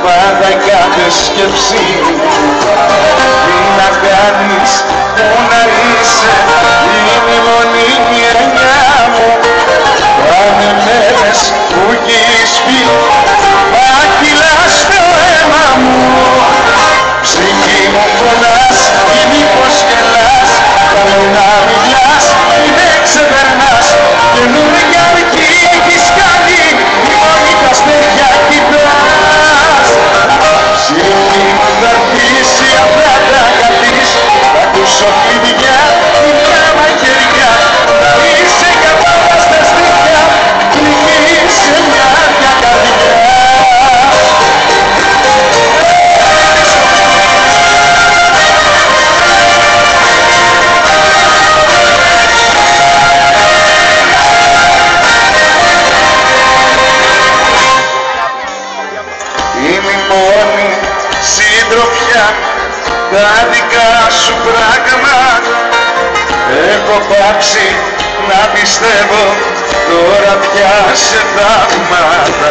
πάντα κάθε σκέψη. Τι να κάνεις, πού να είσαι, είναι η μόνη γενιά μου. Πάνε μέρες που έχεις πει, μα κυλάς το αίμα μου. Ψυχή μου πονάς ή μήπως γελάς, καλό να μιλάς ή δεν ξεπερνάς. Καινούργια αρκή έχεις κάνει, η μόνη τα αστέρια κοιτάς. Ψυχή μου θα αρχίσει αυτά τα καθείς, θα ακούσω κλειδιά, μια μαχαιριά. Θα είσαι κατάλα στα στήθια, κλικείς σε μια άδεια καρδιά. Είναι η μόνη συντροφιά, τα δικά σου πράγματα. Έχω πάψει να πιστεύω τώρα πια σε θαύματα.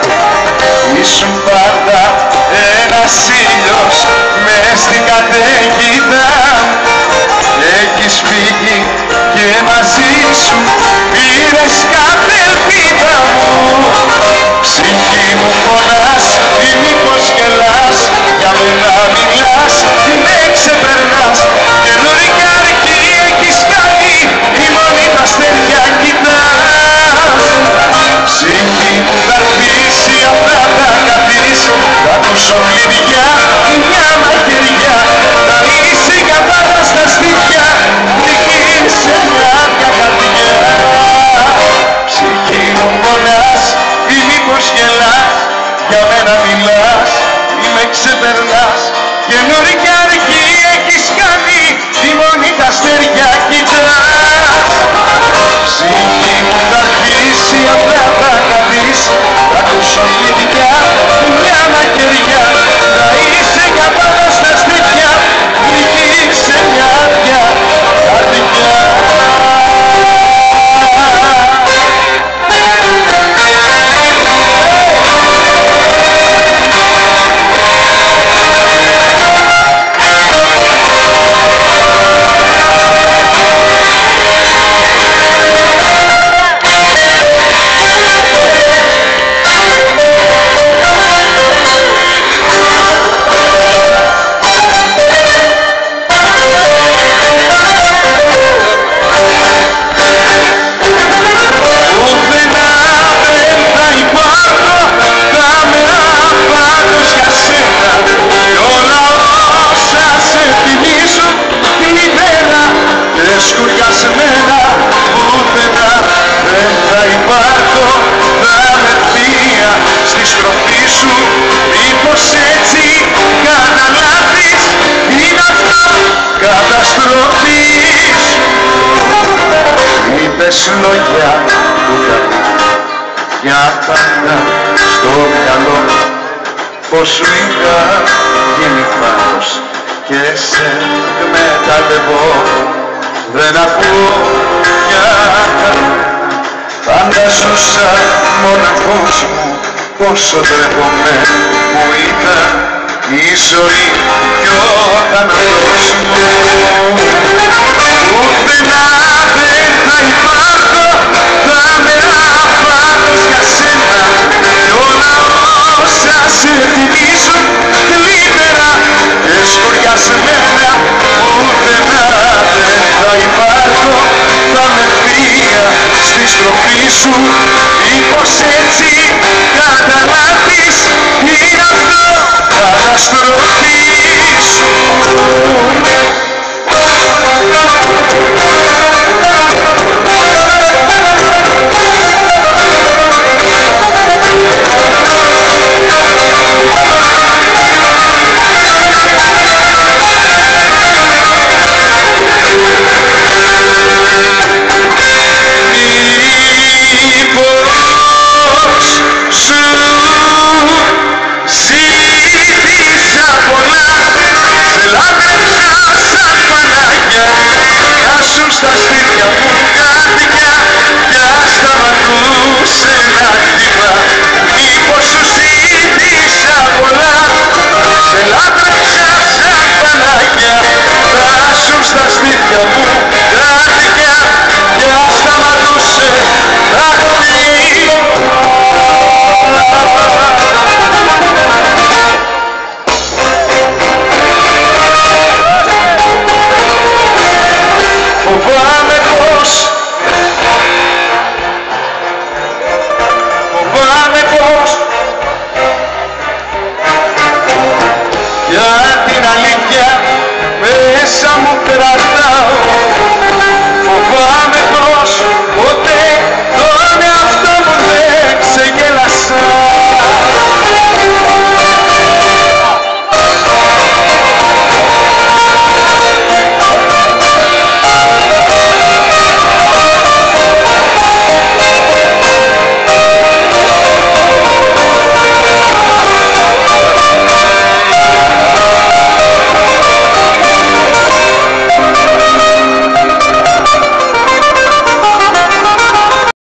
Ήσουν πάντα ένας ήλιος μες στην καταιγίδα μου. Έχεις φύγει και μαζί σου πήρες κάθε ελπίδα μου. Ψυχή μου πονάς ή μήπως γελάς, για μένα μιλάς ή με ξεπερνάς. Καινούργια αρκή έχεις κάνει, η μόνη τα αστέρια κοιτάς. Ψυχή μου θα αρχίσει αυτά τα καθείς, θα ακούσω κλειδιά, μια μαχαιριά. Θα είσαι κατάλα στα στήθια, κλικείς σε μια άδεια καρδιά. Ψυχή μου πονάς ή μήπως γελάς, για μένα μιλάς ή με ξεπερνάς. Καινούργια αρκή έχεις κάνει, η μόνη τα αστέρια κοιτάς. Ψυχή μου θα αρχίσει αυτά τα καθείς, θα ακούσω κλειδιά, μια μαχαιριά. Θα είσαι κατάλα στα στήθια, κλικείς σε μια άδεια καρδιά. Σκουριασμένα πουθενά δεν θα υπάρχω, θα με θεία στη στροφή σου. Μήπως έτσι κάνα λάθης, είναι αυτό καταστροφή σου. Είπες λόγια που κρατούν για πάντα στο μυαλό μου, πως σου είχα γίνει φάρος και σε εκμεταλλεύω. Δεν ακούω πια κανένα, φανταζούσα μοναχός μου πόσο τρέχομαι που ήταν η ζωή κι ο θάνατος μου. Πουθενά δεν θα υπάρχει